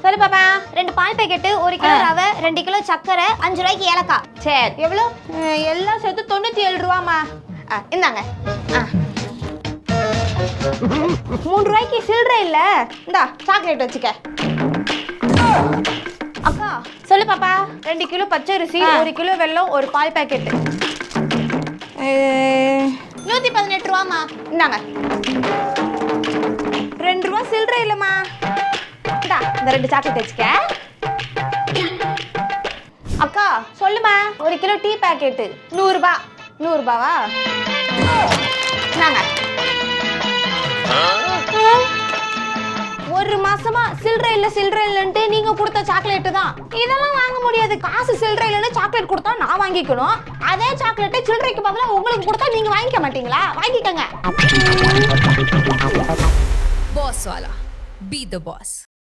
சொல்லு பாப்பா. 2 பால் packet, 1 kilo ரவை, 2 கிலோ சக்கரை, 5 ரூபாய்க்கு ஏலக்காய். சரி எவ்வளோ? எல்லாம் சேர்த்து 97 ரூபாமா. இந்தாங்க. 3 ரூபாய்க்கு சில்லறை இல்ல. இந்தா சாக்லேட் வச்சுக்க. அக்கா சொல்லு பாப்பா. 2 கிலோ பச்சரிசி, 1 கிலோ வெல்லம், 1 பால் பாக்கெட். 118 ரூபாமா. இந்தாங்க. 2 ரூபா சில்லறை இல்லம்மா. இந்தா இந்த 2 சாக்லேட் வச்சுக்க. அக்கா சொல்லுமா. 1 கிலோ டீ பாக்கெட் 100 ரூபாய். 100 ரூபாவா? இந்தாங்க. 1 மாசமா சில்லறை இல்லன்ட்டு நீங்க கொடுத்த சாக்லேட் தான். இதெல்லாம் வாங்க முடியாது. காசு சில்லறை இல்லன்னு சாக்லேட் கொடுத்தா நான் வாங்கிக்கணும். அதே சாக்லேட்டை சில்லறைக்கு பதிலா உங்களுக்கு கொடுத்தா நீங்க வாங்கிக்க மாட்டீங்களா? வாங்கிக்கங்க. Boss wala. Be the boss.